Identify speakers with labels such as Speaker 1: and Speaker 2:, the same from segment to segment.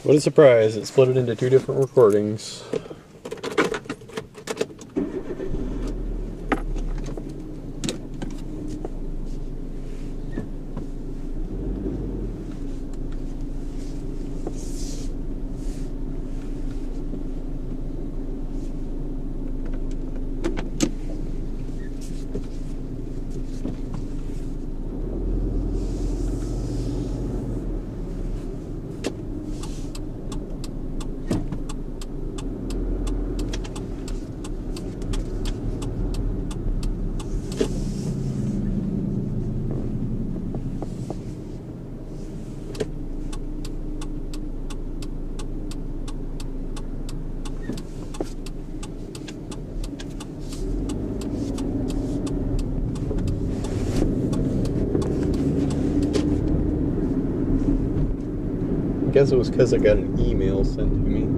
Speaker 1: What a surprise, it split it into two different recordings. I guess it was because I got an email sent to me.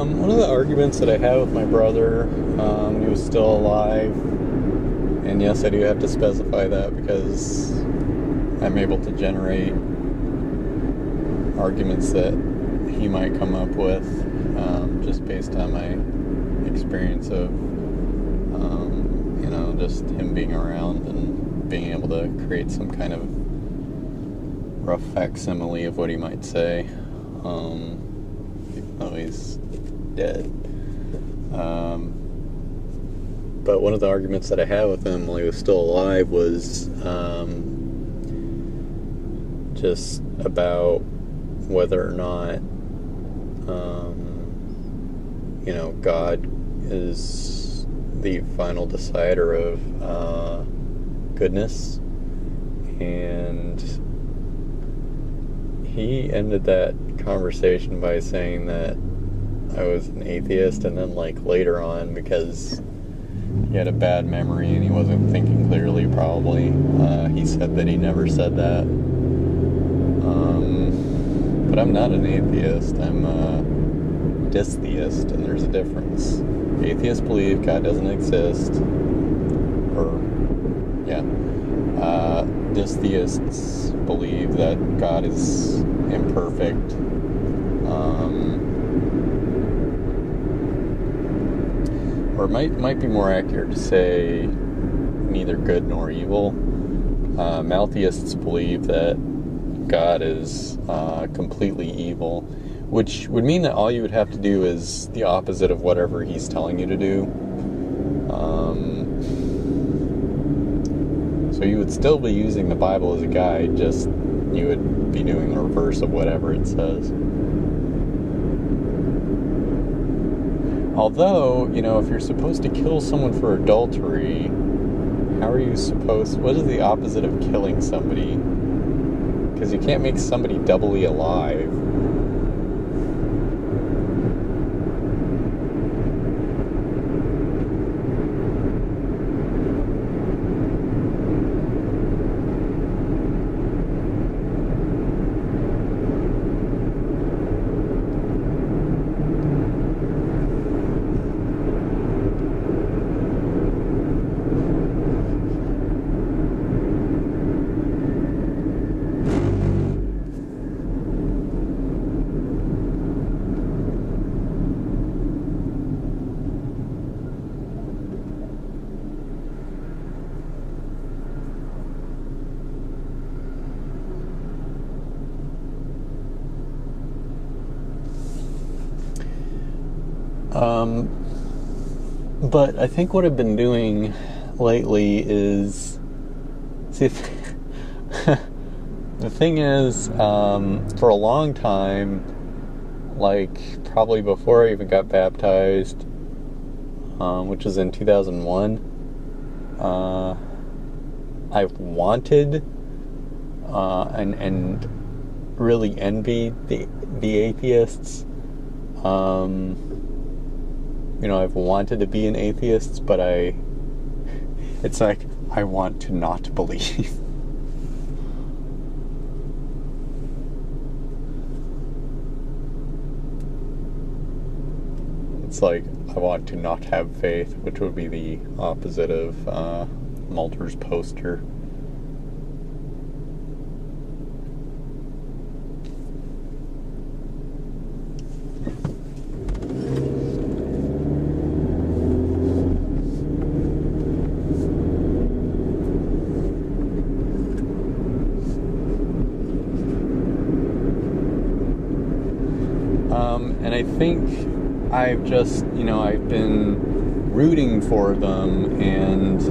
Speaker 1: One of the arguments that I had with my brother when he was still alive, and yes, I do have to specify that because I'm able to generate arguments that he might come up with just based on my experience of, just him being around and being able to create some kind of rough facsimile of what he might say, even though he's dead. But one of the arguments that I had with him while he was still alive was just about whether or not God is the final decider of goodness, and he ended that conversation by saying that I was an atheist, and then later on, because he had a bad memory and he wasn't thinking clearly probably, he said that he never said that. But I'm not an atheist, I'm a dystheist, and there's a difference. Atheists believe God doesn't exist, dystheists believe that God is imperfect. Or it might be more accurate to say neither good nor evil. Maltheists believe that God is completely evil, which would mean that all you would have to do is the opposite of whatever he's telling you to do. So you would still be using the Bible as a guide, just you would be doing the reverse of whatever it says. Although, if you're supposed to kill someone for adultery, what is the opposite of killing somebody? Because you can't make somebody doubly alive. But I think what I've been doing lately is, the thing is, for a long time, probably before I even got baptized, which was in 2001. I've wanted and really envied the atheists. I've wanted to be an atheist, but it's like I want to not believe. It's like I want to not have faith, which would be the opposite of Mulder's poster. And I think I've just, I've been rooting for them, and,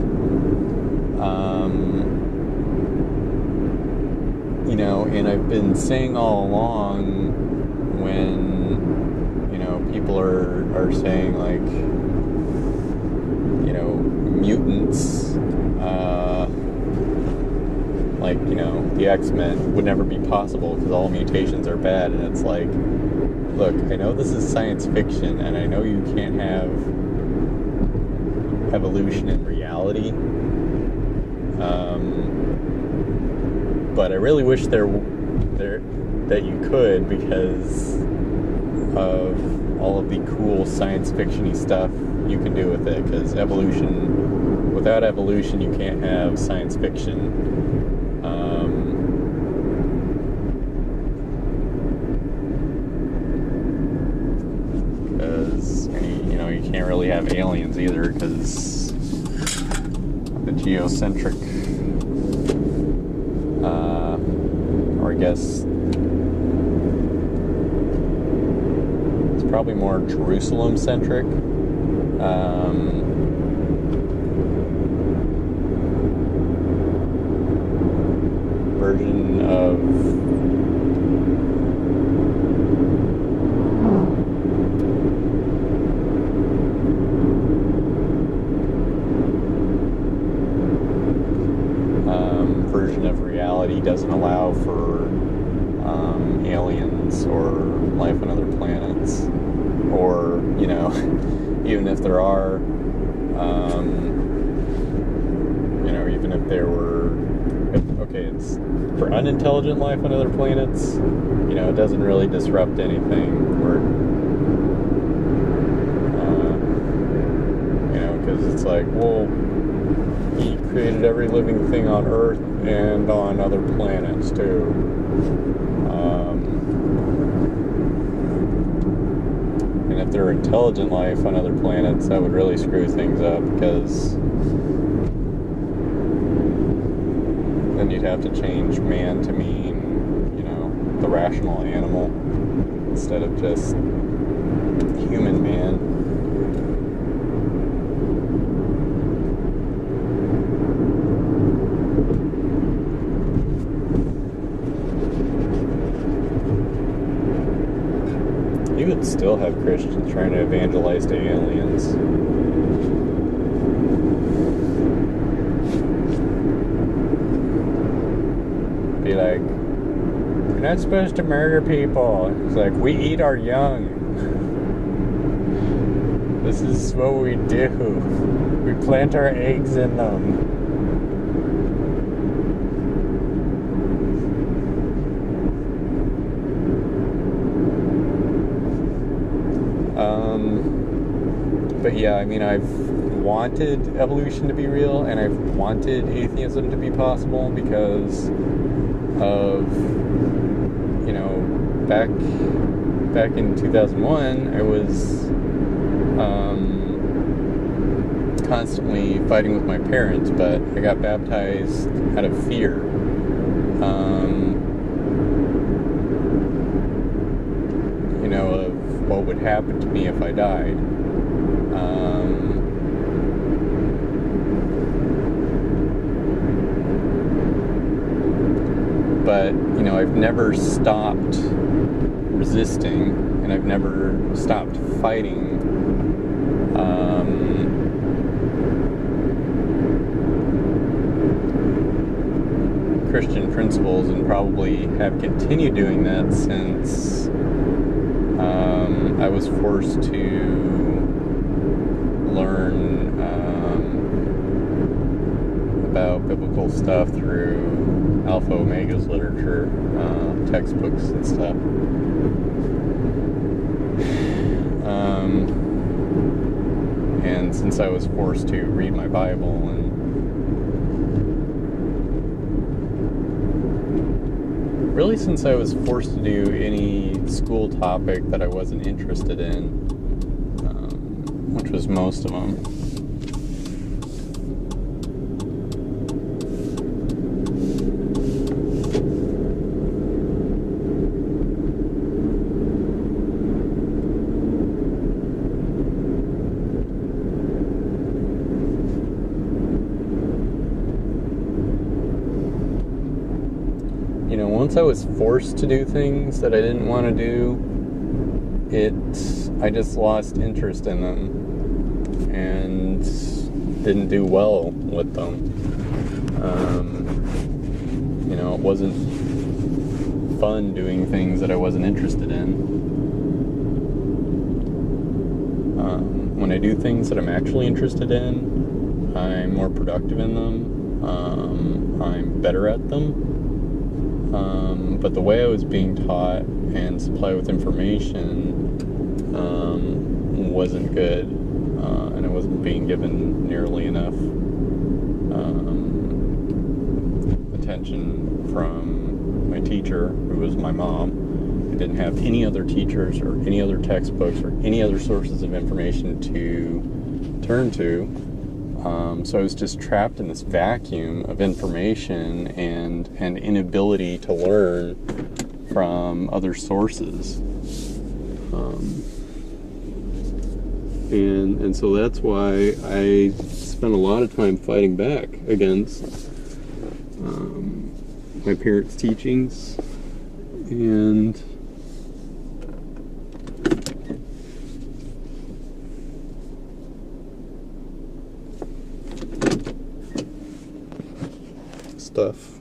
Speaker 1: and I've been saying all along when, people are saying, like, mutants, the X-Men would never be possible because all mutations are bad, and it's like, look, I know this is science fiction, and I know you can't have evolution in reality, but I really wish that you could, because of all of the cool science fiction-y stuff you can do with it, because without evolution, you can't have science fiction. You can't really have aliens either, because the geocentric, or I guess it's probably more Jerusalem-centric. Version of reality doesn't allow for aliens or life on other planets, or even if there are, even if there were, it's for unintelligent life on other planets, it doesn't really disrupt anything, because it's like, well, he created every living thing on Earth and on other planets too. And if there are intelligent life on other planets, that would really screw things up, because then you'd have to change man to mean, the rational animal instead of just human man. You would still have Christians trying to evangelize to aliens. Be like, you're not supposed to murder people. It's like, we eat our young. This is what we do. We plant our eggs in them. But yeah, I've wanted evolution to be real, and I've wanted atheism to be possible because of, back in 2001, I was constantly fighting with my parents, but I got baptized out of fear. Of what would happen to me if I died. But, I've never stopped resisting, and I've never stopped fighting Christian principles, and probably have continued doing that since I was forced to learn about biblical stuff through Alpha Omega's literature, textbooks and stuff. And since I was forced to read my Bible, and really since I was forced to do any school topic that I wasn't interested in, which was most of them. Once I was forced to do things that I didn't want to do, I just lost interest in them and didn't do well with them. It wasn't fun doing things that I wasn't interested in. When I do things that I'm actually interested in, I'm more productive in them. I'm better at them. But the way I was being taught and supplied with information wasn't good, and I wasn't being given nearly enough attention from my teacher, who was my mom. I didn't have any other teachers or any other textbooks or any other sources of information to turn to. So I was just trapped in this vacuum of information and an inability to learn from other sources. And so that's why I spent a lot of time fighting back against my parents' teachings and stuff.